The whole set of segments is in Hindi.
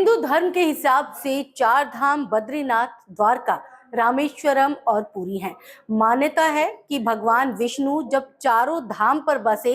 हिंदू धर्म के हिसाब से चार धाम बद्रीनाथ, द्वारका, रामेश्वरम और पुरी हैं। मान्यता है कि भगवान विष्णु जब चारों धाम पर बसे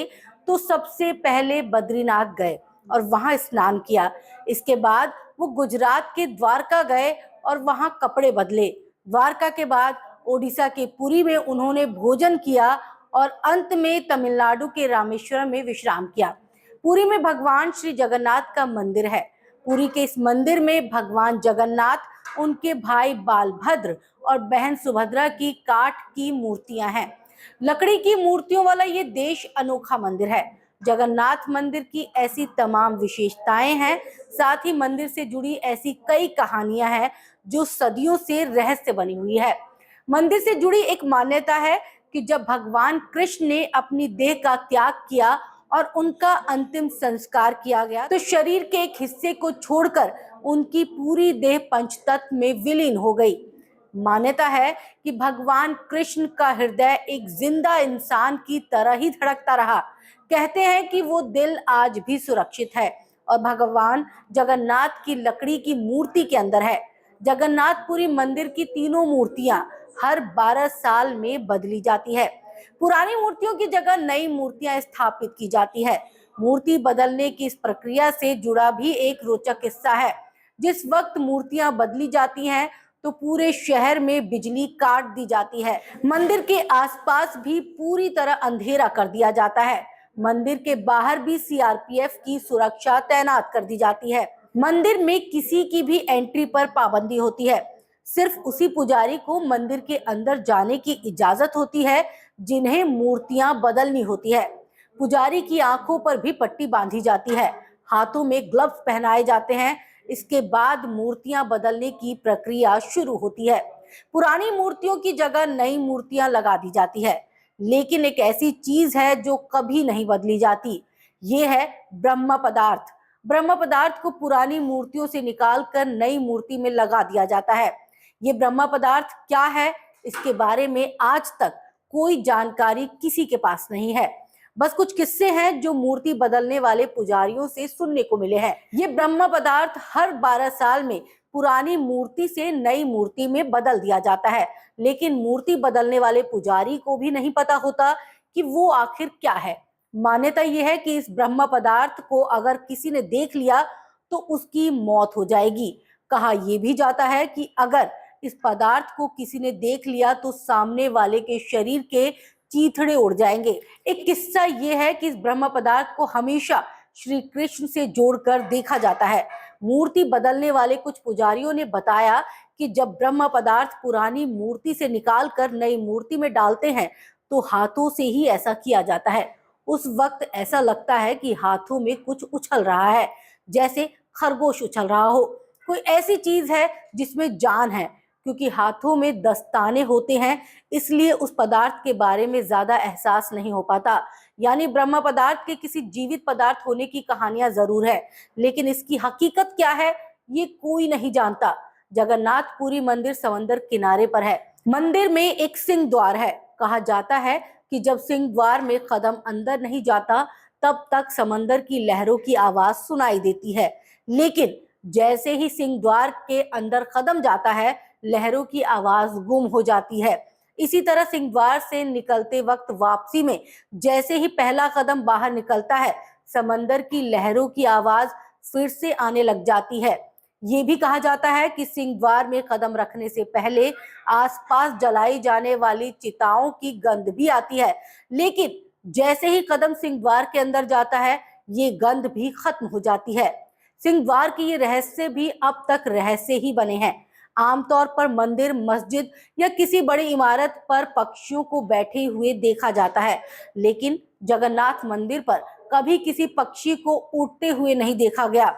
तो सबसे पहले बद्रीनाथ गए और वहां स्नान किया। इसके बाद वो गुजरात के द्वारका गए और वहां कपड़े बदले। द्वारका के बाद ओडिशा के पुरी में उन्होंने भोजन किया और अंत में तमिलनाडु के रामेश्वरम में विश्राम किया। पुरी में भगवान श्री जगन्नाथ का मंदिर है। पुरी के इस मंदिर में भगवान जगन्नाथ, उनके भाई बालभद्र और बहन सुभद्रा की काठ की मूर्तियां हैं। लकड़ी की मूर्तियों वाला ये देश अनोखा मंदिर है। जगन्नाथ मंदिर की ऐसी तमाम विशेषताएं हैं, साथ ही मंदिर से जुड़ी ऐसी कई कहानियां हैं जो सदियों से रहस्य बनी हुई है। मंदिर से जुड़ी एक मान्यता है कि जब भगवान कृष्ण ने अपनी देह का त्याग किया और उनका अंतिम संस्कार किया गया तो शरीर के एक हिस्से को छोड़कर उनकी पूरी देह पंचतत्व में विलीन हो गई। मान्यता है कि भगवान कृष्ण का हृदय एक जिंदा इंसान की तरह ही धड़कता रहा। कहते हैं कि वो दिल आज भी सुरक्षित है और भगवान जगन्नाथ की लकड़ी की मूर्ति के अंदर है। जगन्नाथपुरी मंदिर की तीनों मूर्तियां हर 12 साल में बदली जाती है। पुरानी मूर्तियों की जगह नई मूर्तियां स्थापित की जाती है। मूर्ति बदलने की इस प्रक्रिया से जुड़ा भी एक रोचक किस्सा है। जिस वक्त मूर्तियां बदली जाती हैं तो पूरे शहर में बिजली काट दी जाती है। मंदिर के आसपास भी पूरी तरह अंधेरा कर दिया जाता है। मंदिर के बाहर भी सीआरपीएफ की सुरक्षा तैनात कर दी जाती है। मंदिर में किसी की भी एंट्री पर पाबंदी होती है। सिर्फ उसी पुजारी को मंदिर के अंदर जाने की इजाजत होती है जिन्हें मूर्तियां बदलनी होती है। पुजारी की आंखों पर भी पट्टी बांधी जाती है, हाथों में ग्लव्स पहनाए जाते हैं। इसके बाद मूर्तियां बदलने की प्रक्रिया शुरू होती है। पुरानी मूर्तियों की जगह नई मूर्तियां लगा दी जाती है, लेकिन एक ऐसी चीज है जो कभी नहीं बदली जाती। ये है ब्रह्म पदार्थ। ब्रह्म पदार्थ को पुरानी मूर्तियों से निकालकर नई मूर्ति में लगा दिया जाता है। ये ब्रह्म पदार्थ क्या है, इसके बारे में आज तक कोई जानकारी किसी के पास नहीं है। बस कुछ किस्से हैं जो मूर्ति बदलने वाले पुजारियों से सुनने को मिले हैं। ये ब्रह्म पदार्थ हर 12 साल में पुरानी मूर्ति से नई मूर्ति में बदल दिया जाता है, लेकिन मूर्ति बदलने वाले पुजारी को भी नहीं पता होता कि वो आखिर क्या है। मान्यता यह है कि इस ब्रह्म पदार्थ को अगर किसी ने देख लिया तो उसकी मौत हो जाएगी। कहा यह भी जाता है कि अगर इस पदार्थ को किसी ने देख लिया तो सामने वाले के शरीर के चीथड़े उड़ जाएंगे। एक किस्सा ये है कि इस ब्रह्म पदार्थ को हमेशा श्री कृष्ण से जोड़कर देखा जाता है। मूर्ति बदलने वाले कुछ पुजारियों ने बताया कि जब ब्रह्म पदार्थ पुरानी मूर्ति से निकालकर नई मूर्ति में डालते हैं तो हाथों से ही ऐसा किया जाता है। उस वक्त ऐसा लगता है कि हाथों में कुछ उछल रहा है, जैसे खरगोश उछल रहा हो। कोई ऐसी चीज है जिसमें जान है। क्योंकि हाथों में दस्ताने होते हैं, इसलिए उस पदार्थ के बारे में ज्यादा एहसास नहीं हो पाता। यानी ब्रह्म पदार्थ के किसी जीवित पदार्थ होने की कहानियां जरूर है, लेकिन इसकी हकीकत क्या है ये कोई नहीं जानता। जगन्नाथपुरी मंदिर समंदर किनारे पर है। मंदिर में एक सिंह द्वार है। कहा जाता है कि जब सिंह द्वार में कदम अंदर नहीं जाता तब तक समंदर की लहरों की आवाज सुनाई देती है, लेकिन जैसे ही सिंह द्वार के अंदर कदम जाता है लहरों की आवाज गुम हो जाती है। इसी तरह सिंह द्वार से निकलते वक्त वापसी में जैसे ही पहला कदम बाहर निकलता है समंदर की लहरों की आवाज फिर से आने लग जाती है। ये भी कहा जाता है कि सिंह द्वार में कदम रखने से पहले आसपास जलाई जाने वाली चिताओं की गंध भी आती है, लेकिन जैसे ही कदम सिंह द्वार के अंदर जाता है ये गंध भी खत्म हो जाती है। सिंह द्वार की ये रहस्य भी अब तक रहस्य ही बने हैं। आमतौर पर मंदिर, मस्जिद या किसी बड़ी इमारत पर पक्षियों को बैठे हुए देखा जाता है, लेकिन जगन्नाथ मंदिर पर कभी किसी पक्षी को उड़ते हुए नहीं देखा गया।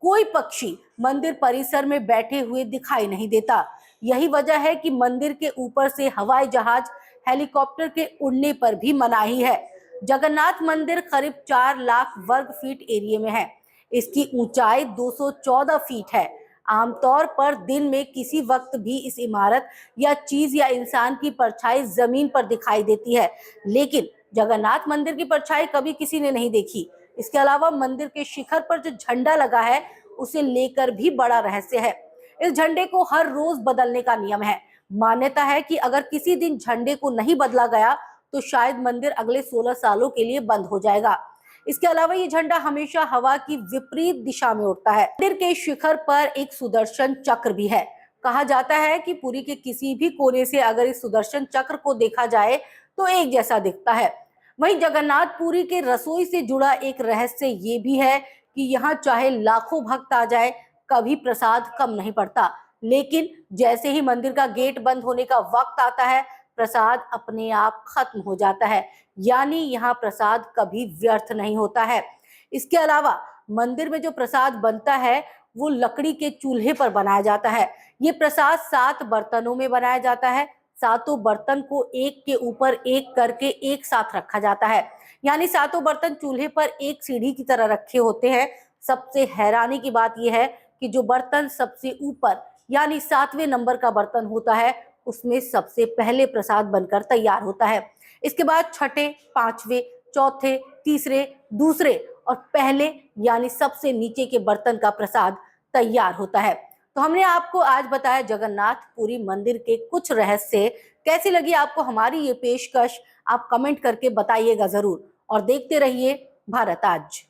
कोई पक्षी मंदिर परिसर में बैठे हुए दिखाई नहीं देता। यही वजह है कि मंदिर के ऊपर से हवाई जहाज, हेलीकॉप्टर के उड़ने पर भी मनाही है। जगन्नाथ मंदिर करीब 4 लाख वर्ग फीट एरिया में है। इसकी ऊंचाई 214 फीट है। आमतौर पर दिन में किसी वक्त भी इस इमारत या चीज या इंसान की परछाई जमीन पर दिखाई देती है, लेकिन जगन्नाथ मंदिर की परछाई कभी किसी ने नहीं देखी। इसके अलावा मंदिर के शिखर पर जो झंडा लगा है उसे लेकर भी बड़ा रहस्य है। इस झंडे को हर रोज बदलने का नियम है। मान्यता है कि अगर किसी दिन झंडे को नहीं बदला गया तो शायद मंदिर अगले 16 सालों के लिए बंद हो जाएगा। इसके अलावा ये झंडा हमेशा हवा की विपरीत दिशा में उड़ता है। मंदिर के शिखर पर एक सुदर्शन चक्र भी है। कहा जाता है कि पुरी के किसी भी कोने से अगर इस सुदर्शन चक्र को देखा जाए तो एक जैसा दिखता है। वहीं जगन्नाथपुरी के रसोई से जुड़ा एक रहस्य ये भी है कि यहाँ चाहे लाखों भक्त आ जाए, कभी प्रसाद कम नहीं पड़ता। लेकिन जैसे ही मंदिर का गेट बंद होने का वक्त आता है, प्रसाद अपने आप खत्म हो जाता है। यानी यहाँ प्रसाद कभी व्यर्थ नहीं होता है। इसके अलावा मंदिर में जो प्रसाद बनता है वो लकड़ी के चूल्हे पर बनाया जाता है। ये प्रसाद 7 बर्तनों में बनाया जाता है। सातों बर्तन को एक के ऊपर एक करके एक साथ रखा जाता है। यानी सातों बर्तन चूल्हे पर एक सीढ़ी की तरह रखे होते हैं। सबसे हैरानी की बात यह है कि जो बर्तन सबसे ऊपर यानी 7वें नंबर का बर्तन होता है उसमें सबसे पहले प्रसाद बनकर तैयार होता है। इसके बाद छठे, 5वें, चौथे, तीसरे, दूसरे और पहले यानी सबसे नीचे के बर्तन का प्रसाद तैयार होता है। तो हमने आपको आज बताया जगन्नाथपुरी मंदिर के कुछ रहस्य। कैसी लगी आपको हमारी ये पेशकश? आप कमेंट करके बताइएगा जरूर और देखते रहिए भारत आज।